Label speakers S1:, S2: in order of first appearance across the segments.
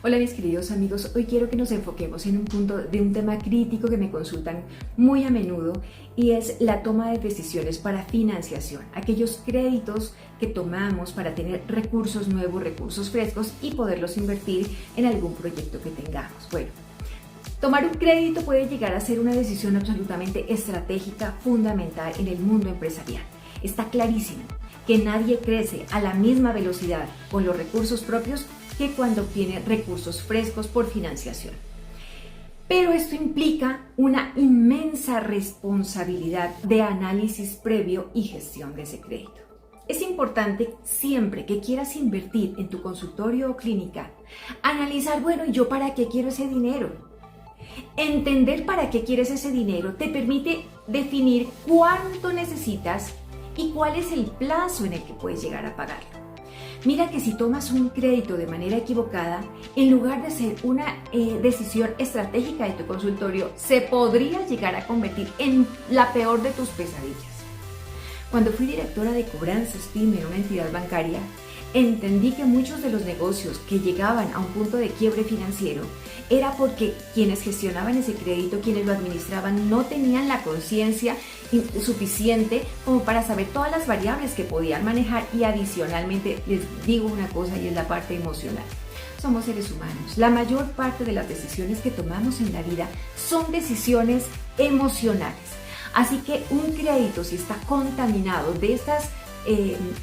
S1: Hola mis queridos amigos, hoy quiero que nos enfoquemos en un punto de un tema crítico que me consultan muy a menudo y es la toma de decisiones para financiación, aquellos créditos que tomamos para tener recursos nuevos, recursos frescos y poderlos invertir en algún proyecto que tengamos. Bueno, tomar un crédito puede llegar a ser una decisión absolutamente estratégica, fundamental en el mundo empresarial. Está clarísimo que nadie crece a la misma velocidad con los recursos propios que cuando obtiene recursos frescos por financiación. Pero esto implica una inmensa responsabilidad de análisis previo y gestión de ese crédito. Es importante siempre que quieras invertir en tu consultorio o clínica, analizar, bueno, ¿y yo para qué quiero ese dinero? Entender para qué quieres ese dinero te permite definir cuánto necesitas y cuál es el plazo en el que puedes llegar a pagarlo. Mira que si tomas un crédito de manera equivocada, en lugar de ser una decisión estratégica de tu consultorio, se podría llegar a convertir en la peor de tus pesadillas. Cuando fui directora de cobranzas PYME en una entidad bancaria, entendí que muchos de los negocios que llegaban a un punto de quiebre financiero era porque quienes gestionaban ese crédito, quienes lo administraban, no tenían la conciencia suficiente como para saber todas las variables que podían manejar y adicionalmente les digo una cosa y es la parte emocional. Somos seres humanos. La mayor parte de las decisiones que tomamos en la vida son decisiones emocionales. Así que un crédito, si está contaminado de estas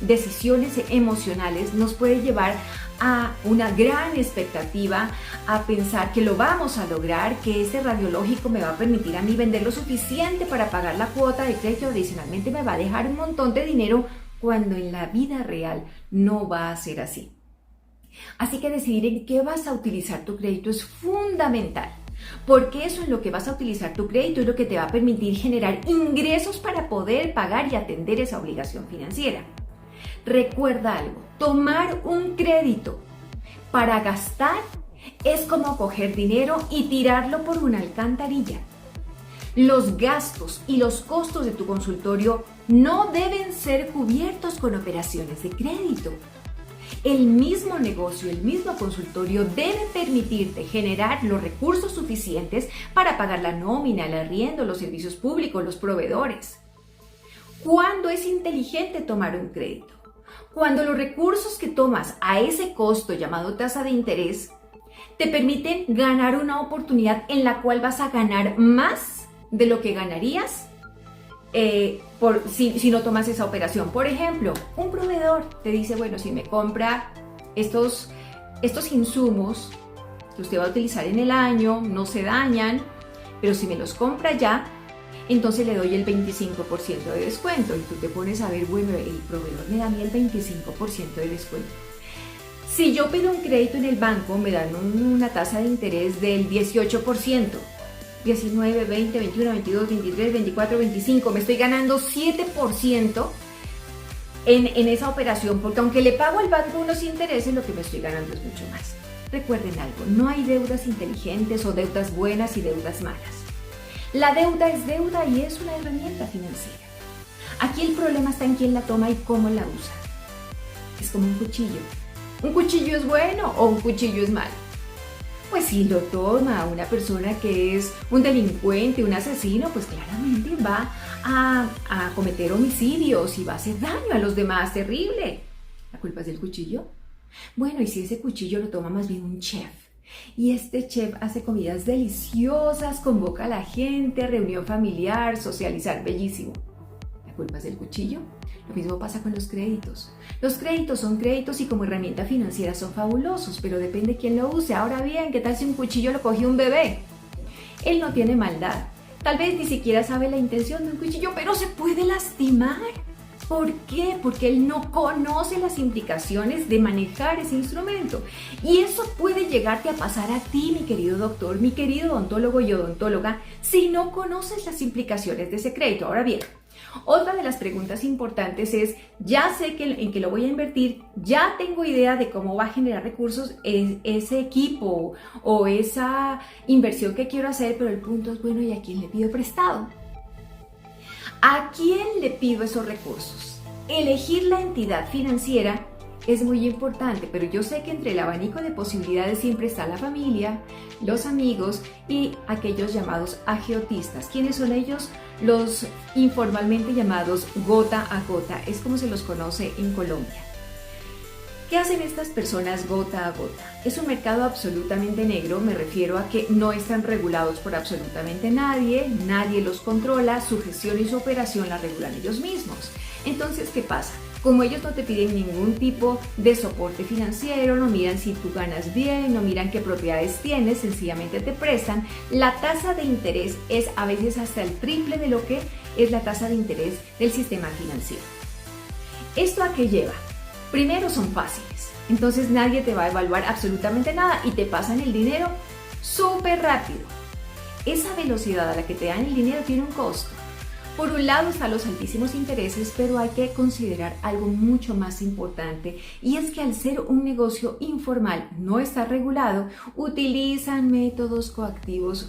S1: decisiones emocionales, nos puede llevar a una gran expectativa, a pensar que lo vamos a lograr, que este radiológico me va a permitir a mí vender lo suficiente para pagar la cuota de crédito, adicionalmente me va a dejar un montón de dinero, cuando en la vida real no va a ser así. Así que decidir en qué vas a utilizar tu crédito es fundamental, porque eso en lo que vas a utilizar tu crédito es lo que te va a permitir generar ingresos para poder pagar y atender esa obligación financiera. Recuerda algo, tomar un crédito para gastar es como coger dinero y tirarlo por una alcantarilla. Los gastos y los costos de tu consultorio no deben ser cubiertos con operaciones de crédito. El mismo negocio, el mismo consultorio debe permitirte generar los recursos suficientes para pagar la nómina, el arriendo, los servicios públicos, los proveedores. ¿Cuándo es inteligente tomar un crédito? Cuando los recursos que tomas a ese costo llamado tasa de interés te permiten ganar una oportunidad en la cual vas a ganar más de lo que ganarías si no tomas esa operación. Por ejemplo, un proveedor te dice, bueno, si me compra estos insumos que usted va a utilizar en el año, no se dañan, pero si me los compra ya, entonces le doy el 25% de descuento. Y tú te pones a ver, bueno, el proveedor me da a mí el 25% de descuento. Si yo pido un crédito en el banco, me dan una tasa de interés del 18%. 19, 20, 21, 22, 23, 24, 25. Me estoy ganando 7% en esa operación, porque aunque le pago al banco unos intereses, lo que me estoy ganando es mucho más. Recuerden algo, no hay deudas inteligentes o deudas buenas y deudas malas. La deuda es deuda y es una herramienta financiera. Aquí el problema está en quién la toma y cómo la usa. Es como un cuchillo. ¿Un cuchillo es bueno o un cuchillo es malo? Pues si lo toma una persona que es un delincuente, un asesino, pues claramente va a cometer homicidios y va a hacer daño a los demás, terrible. ¿La culpa es del cuchillo? Bueno, y si ese cuchillo lo toma más bien un chef, y este chef hace comidas deliciosas, convoca a la gente, reunión familiar, socializar, bellísimo. ¿La culpa es del cuchillo? Lo mismo pasa con los créditos. Los créditos son créditos y como herramienta financiera son fabulosos, pero depende quién lo use. Ahora bien, ¿qué tal si un cuchillo lo cogió un bebé? Él no tiene maldad. Tal vez ni siquiera sabe la intención de un cuchillo, pero se puede lastimar. ¿Por qué? Porque él no conoce las implicaciones de manejar ese instrumento. Y eso puede llegarte a pasar a ti, mi querido doctor, mi querido odontólogo y odontóloga, si no conoces las implicaciones de ese crédito. Ahora bien, otra de las preguntas importantes es, ya sé en qué lo voy a invertir, ya tengo idea de cómo va a generar recursos ese equipo o esa inversión que quiero hacer, pero el punto es, bueno, ¿y a quién le pido prestado? ¿A quién le pido esos recursos? Elegir la entidad financiera es muy importante, pero yo sé que entre el abanico de posibilidades siempre está la familia, los amigos y aquellos llamados agiotistas. ¿Quiénes son ellos? Los informalmente llamados gota a gota, es como se los conoce en Colombia. ¿Qué hacen estas personas gota a gota? Es un mercado absolutamente negro, me refiero a que no están regulados por absolutamente nadie, nadie los controla, su gestión y su operación la regulan ellos mismos. Entonces, ¿qué pasa? Como ellos no te piden ningún tipo de soporte financiero, no miran si tú ganas bien, no miran qué propiedades tienes, sencillamente te prestan, la tasa de interés es a veces hasta el triple de lo que es la tasa de interés del sistema financiero. ¿Esto a qué lleva? Primero, son fáciles, entonces nadie te va a evaluar absolutamente nada y te pasan el dinero súper rápido. Esa velocidad a la que te dan el dinero tiene un costo. Por un lado están los altísimos intereses, pero hay que considerar algo mucho más importante, y es que al ser un negocio informal, no está regulado, utilizan métodos coactivos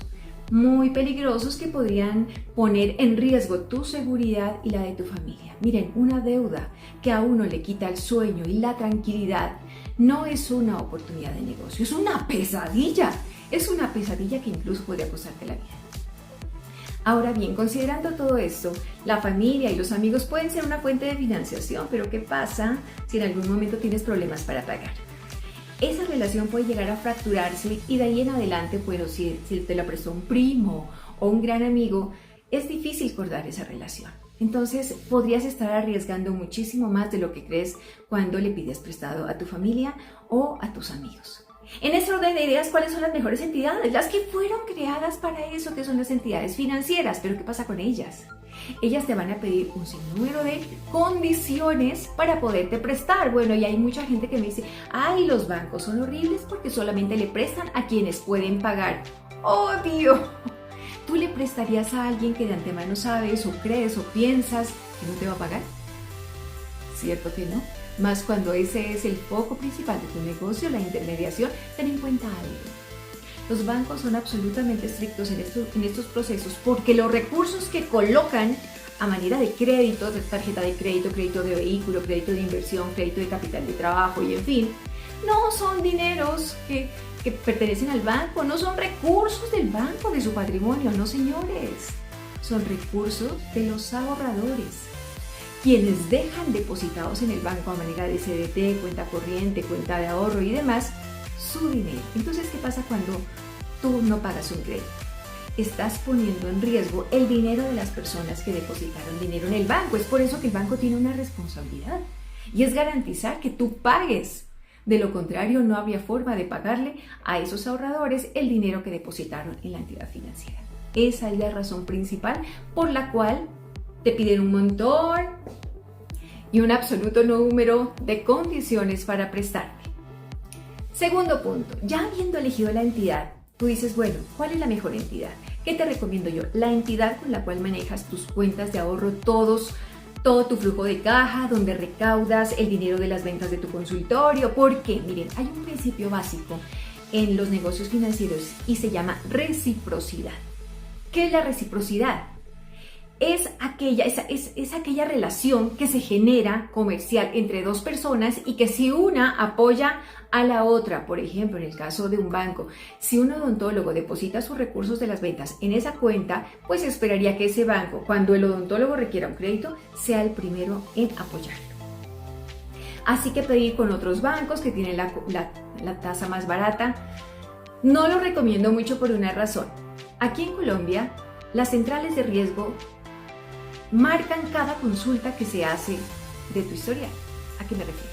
S1: muy peligrosos que podrían poner en riesgo tu seguridad y la de tu familia. Miren, una deuda que a uno le quita el sueño y la tranquilidad no es una oportunidad de negocio, es una pesadilla. Es una pesadilla que incluso podría costarte la vida. Ahora bien, considerando todo esto, la familia y los amigos pueden ser una fuente de financiación, pero ¿qué pasa si en algún momento tienes problemas para pagar? Esa relación puede llegar a fracturarse y de ahí en adelante, bueno, si te la prestó un primo o un gran amigo, es difícil cortar esa relación. Entonces podrías estar arriesgando muchísimo más de lo que crees cuando le pides prestado a tu familia o a tus amigos. En este orden de ideas, ¿cuáles son las mejores entidades? Las que fueron creadas para eso, que son las entidades financieras. Pero ¿qué pasa con ellas? Ellas te van a pedir un sinnúmero de condiciones para poderte prestar. Bueno, y hay mucha gente que me dice, ay, los bancos son horribles porque solamente le prestan a quienes pueden pagar. ¡Odio! ¿Tú le prestarías a alguien que de antemano sabes o crees o piensas que no te va a pagar? ¿Cierto que no? Más cuando ese es el foco principal de tu negocio, la intermediación. Ten en cuenta algo. Los bancos son absolutamente estrictos en estos procesos porque los recursos que colocan a manera de crédito, de tarjeta de crédito, crédito de vehículo, crédito de inversión, crédito de capital de trabajo y en fin, no son dineros que pertenecen al banco, no son recursos del banco, de su patrimonio, no señores, son recursos de los ahorradores, quienes dejan depositados en el banco a manera de CDT, cuenta corriente, cuenta de ahorro y demás, su dinero. Entonces, ¿qué pasa cuando tú no pagas un crédito? Estás poniendo en riesgo el dinero de las personas que depositaron dinero en el banco. Es por eso que el banco tiene una responsabilidad y es garantizar que tú pagues. De lo contrario, no habría forma de pagarle a esos ahorradores el dinero que depositaron en la entidad financiera. Esa es la razón principal por la cual te piden un montón y un absoluto número de condiciones para prestarte. Segundo punto, ya habiendo elegido la entidad, tú dices, bueno, ¿cuál es la mejor entidad? ¿Qué te recomiendo yo? La entidad con la cual manejas tus cuentas de ahorro, todo tu flujo de caja, donde recaudas el dinero de las ventas de tu consultorio. ¿Por qué? Miren, hay un principio básico en los negocios financieros y se llama reciprocidad. ¿Qué es la reciprocidad? Es aquella relación que se genera comercial entre dos personas y que si una apoya a la otra, por ejemplo, en el caso de un banco, si un odontólogo deposita sus recursos de las ventas en esa cuenta, pues esperaría que ese banco, cuando el odontólogo requiera un crédito, sea el primero en apoyarlo. Así que pedir con otros bancos que tienen la tasa más barata, no lo recomiendo mucho por una razón. Aquí en Colombia, las centrales de riesgo marcan cada consulta que se hace de tu historial. ¿A qué me refiero?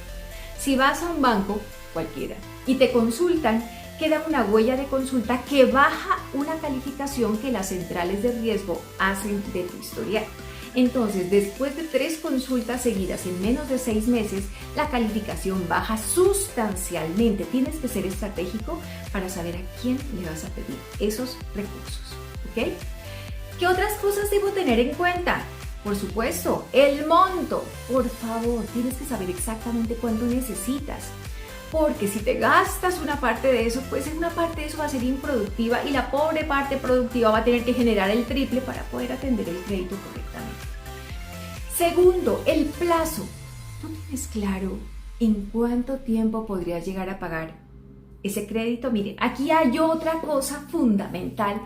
S1: Si vas a un banco cualquiera y te consultan, queda una huella de consulta que baja una calificación que las centrales de riesgo hacen de tu historial. Entonces, después de 3 consultas seguidas en menos de 6 meses, la calificación baja sustancialmente. Tienes que ser estratégico para saber a quién le vas a pedir esos recursos, ¿ok? ¿Qué otras cosas debo tener en cuenta? Por supuesto, el monto. Por favor, tienes que saber exactamente cuánto necesitas. Porque si te gastas una parte de eso, pues una parte de eso va a ser improductiva y la pobre parte productiva va a tener que generar el triple para poder atender el crédito correctamente. Segundo, el plazo. ¿No tienes claro ¿En cuánto tiempo podrías llegar a pagar ese crédito? Miren, aquí hay otra cosa fundamental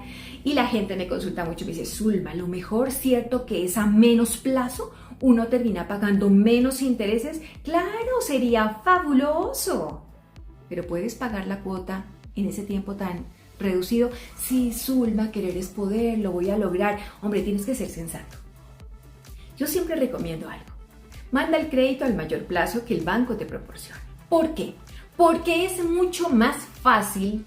S1: y la gente me consulta mucho, me dice, Zulma, lo mejor, ¿cierto que es a menos plazo? Uno termina pagando menos intereses. Claro, sería fabuloso, pero puedes pagar la cuota en ese tiempo tan reducido. Sí, Zulma, querer es poder, lo voy a lograr. Hombre, tienes que ser sensato. Yo siempre recomiendo algo. Manda el crédito al mayor plazo que el banco te proporcione. ¿Por qué? Porque es mucho más fácil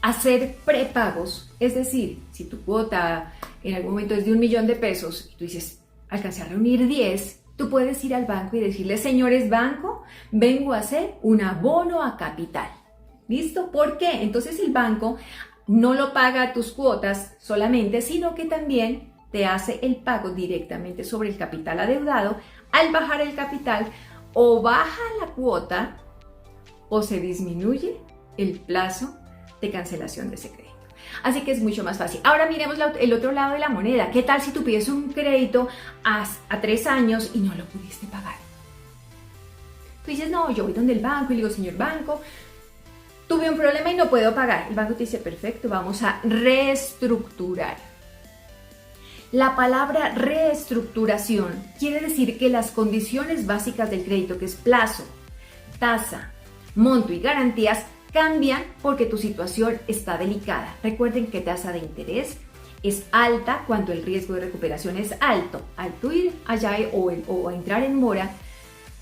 S1: hacer prepagos. Es decir, si tu cuota en algún momento es de 1 millón de pesos y tú dices, alcancé a reunir 10, tú puedes ir al banco y decirle, señores banco, vengo a hacer un abono a capital. ¿Listo? ¿Por qué? Entonces el banco no lo paga a tus cuotas solamente, sino que también te hace el pago directamente sobre el capital adeudado. Al bajar el capital, o baja la cuota o se disminuye el plazo de cancelación de ese crédito. Así que es mucho más fácil. Ahora miremos el otro lado de la moneda. ¿Qué tal si tú pides un crédito a 3 años y no lo pudiste pagar? Tú dices, no, yo voy donde el banco y le digo, señor banco, tuve un problema y no puedo pagar. El banco te dice, perfecto, vamos a reestructurar. La palabra reestructuración quiere decir que las condiciones básicas del crédito, que es plazo, tasa, monto y garantías, cambian porque tu situación está delicada. Recuerden que tasa de interés es alta cuando el riesgo de recuperación es alto. Al tú ir allá o entrar en mora,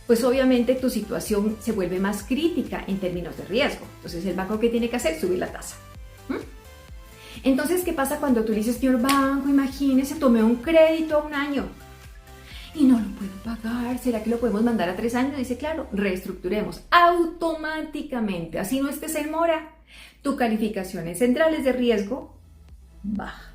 S1: pues obviamente tu situación se vuelve más crítica en términos de riesgo. Entonces el banco, ¿qué tiene que hacer? Subir la tasa. Entonces, ¿qué pasa cuando tú le dices, señor banco, imagínese, tomé un crédito a 1 año y no lo puedo pagar? ¿Será que lo podemos mandar a 3 años? Dice, claro, reestructuremos automáticamente. Así no estés en mora, tu calificación en centrales de riesgo baja.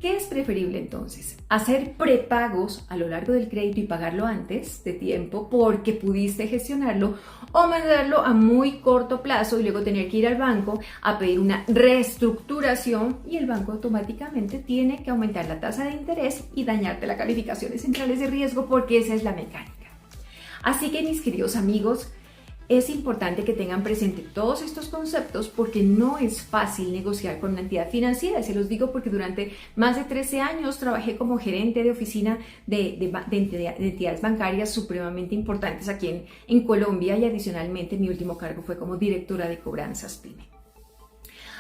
S1: ¿Qué es preferible entonces? Hacer prepagos a lo largo del crédito y pagarlo antes de tiempo porque pudiste gestionarlo, o mandarlo a muy corto plazo y luego tener que ir al banco a pedir una reestructuración y el banco automáticamente tiene que aumentar la tasa de interés y dañarte la calificación de centrales de riesgo porque esa es la mecánica. Así que mis queridos amigos, es importante que tengan presente todos estos conceptos porque no es fácil negociar con una entidad financiera. Se los digo porque durante más de 13 años trabajé como gerente de oficina de entidades bancarias supremamente importantes aquí en Colombia y adicionalmente mi último cargo fue como directora de cobranzas PYME.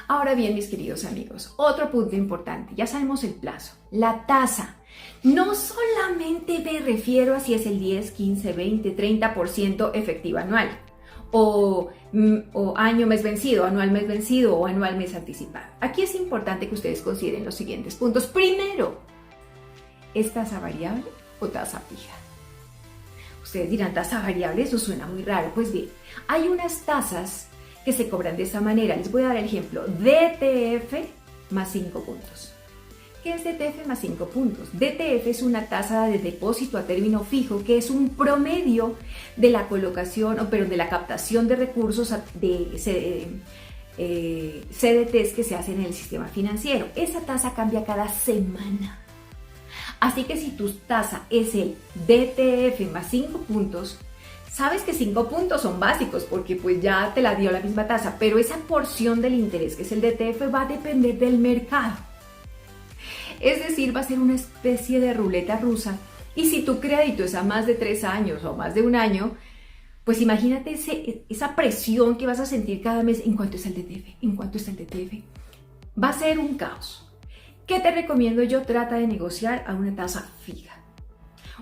S1: Ahora bien, mis queridos amigos, otro punto importante, ya sabemos el plazo, la tasa. No solamente me refiero a si es el 10, 15, 20, 30% efectivo anual. O año mes vencido, anual mes vencido o anual mes anticipado. Aquí es importante que ustedes consideren los siguientes puntos. Primero, ¿es tasa variable o tasa fija? Ustedes dirán, tasa variable, eso suena muy raro. Pues bien, hay unas tasas que se cobran de esta manera. Les voy a dar el ejemplo. DTF más 5 puntos. ¿Qué es DTF más 5 puntos? DTF es una tasa de depósito a término fijo que es un promedio de la colocación, de la captación de recursos de CDTs que se hacen en el sistema financiero. Esa tasa cambia cada semana. Así que si tu tasa es el DTF más 5 puntos, sabes que 5 puntos son básicos porque pues ya te la dio la misma tasa, pero esa porción del interés que es el DTF va a depender del mercado. Es decir, va a ser una especie de ruleta rusa. Y si tu crédito es a más de 3 años o más de 1 año, pues imagínate esa presión que vas a sentir cada mes. ¿En cuánto está el DTF? ¿En cuánto está el DTF? Va a ser un caos. ¿Qué te recomiendo yo? Trata de negociar a una tasa fija.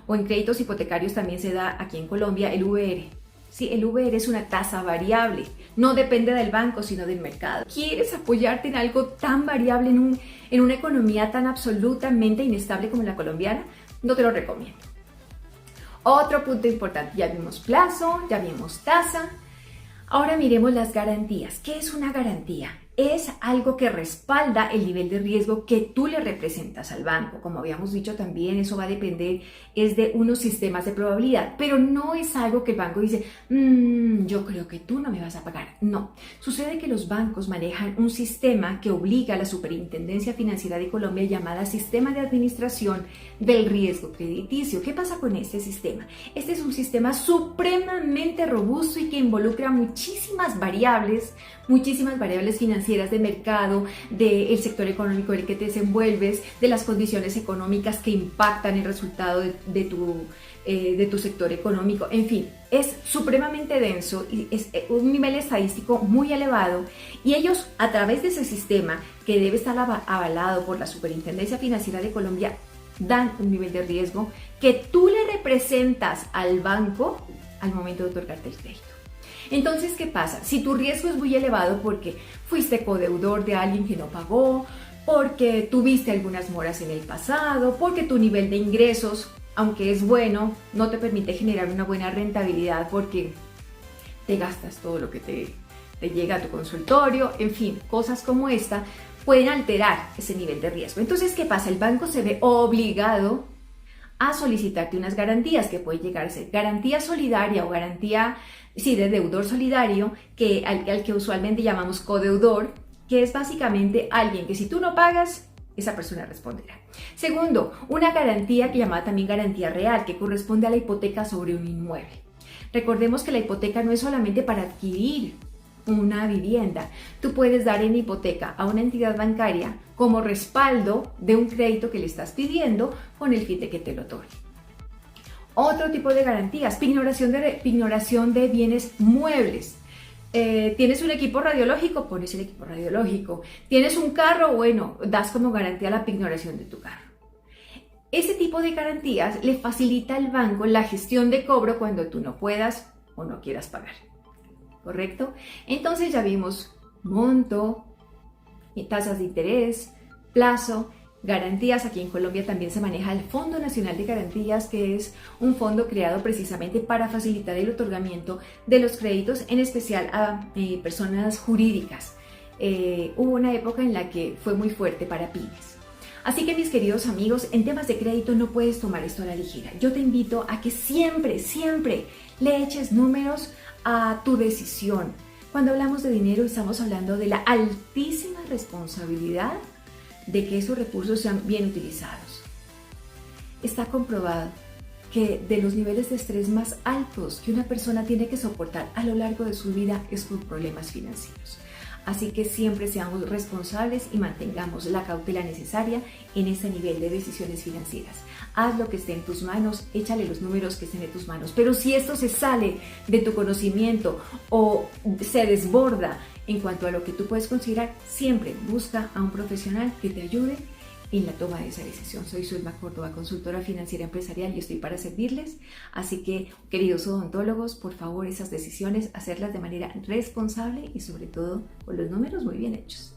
S1: O en créditos hipotecarios también se da aquí en Colombia el VR. Sí, el VR es una tasa variable. No depende del banco, sino del mercado. ¿Quieres apoyarte en algo tan variable en una economía tan absolutamente inestable como la colombiana? No te lo recomiendo. Otro punto importante. Ya vimos plazo, ya vimos tasa. Ahora miremos las garantías. ¿Qué es una garantía? es algo que respalda el nivel de riesgo que tú le representas al banco. Como habíamos dicho también, eso va a depender es de unos sistemas de probabilidad, pero no es algo que el banco dice, yo creo que tú no me vas a pagar. No, sucede que los bancos manejan un sistema que obliga a la Superintendencia Financiera de Colombia llamada Sistema de Administración del Riesgo Crediticio. ¿Qué pasa con este sistema? Este es un sistema supremamente robusto y que involucra muchísimas variables financieras de mercado, del sector económico en el que te desenvuelves, de las condiciones económicas que impactan el resultado de tu sector económico. En fin, es supremamente denso y es un nivel estadístico muy elevado, y ellos, a través de ese sistema que debe estar avalado por la Superintendencia Financiera de Colombia, dan un nivel de riesgo que tú le representas al banco al momento de otorgarte el crédito. Entonces, ¿qué pasa? Si tu riesgo es muy elevado porque fuiste codeudor de alguien que no pagó, porque tuviste algunas moras en el pasado, porque tu nivel de ingresos, aunque es bueno, no te permite generar una buena rentabilidad porque te gastas todo lo que te llega a tu consultorio, en fin, cosas como esta pueden alterar ese nivel de riesgo. Entonces, ¿qué pasa? El banco se ve obligado a solicitarte unas garantías que pueden llegar a ser garantía solidaria o garantía, sí, de deudor solidario, al que usualmente llamamos codeudor, que es básicamente alguien que si tú no pagas, esa persona responderá. Segundo, una garantía que llamada también garantía real, que corresponde a la hipoteca sobre un inmueble. Recordemos que la hipoteca no es solamente para adquirir una vivienda. Tú puedes dar en hipoteca a una entidad bancaria como respaldo de un crédito que le estás pidiendo con el fin de que te lo otorgue. Otro tipo de garantías, pignoración de bienes muebles. ¿Tienes un equipo radiológico? Pones el equipo radiológico. ¿Tienes un carro? Bueno, das como garantía la pignoración de tu carro. Ese tipo de garantías le facilita al banco la gestión de cobro cuando tú no puedas o no quieras pagar. ¿Correcto? Entonces ya vimos monto, tasas de interés, plazo, garantías. Aquí en Colombia también se maneja el Fondo Nacional de Garantías, que es un fondo creado precisamente para facilitar el otorgamiento de los créditos, en especial a personas jurídicas. Hubo una época en la que fue muy fuerte para pymes. Así que, mis queridos amigos, en temas de crédito no puedes tomar esto a la ligera. Yo te invito a que siempre le eches números a tu decisión. Cuando hablamos de dinero, estamos hablando de la altísima responsabilidad de que esos recursos sean bien utilizados. Está comprobado que de los niveles de estrés más altos que una persona tiene que soportar a lo largo de su vida es por problemas financieros. Así que siempre seamos responsables y mantengamos la cautela necesaria en ese nivel de decisiones financieras. Haz lo que esté en tus manos, échale los números que estén en tus manos. Pero si esto se sale de tu conocimiento o se desborda en cuanto a lo que tú puedes considerar, siempre busca a un profesional que te ayude en la toma de esa decisión. Soy Zulma Córdoba, consultora financiera empresarial, y estoy para servirles. Así que, queridos odontólogos, por favor, esas decisiones, hacerlas de manera responsable y sobre todo con los números muy bien hechos.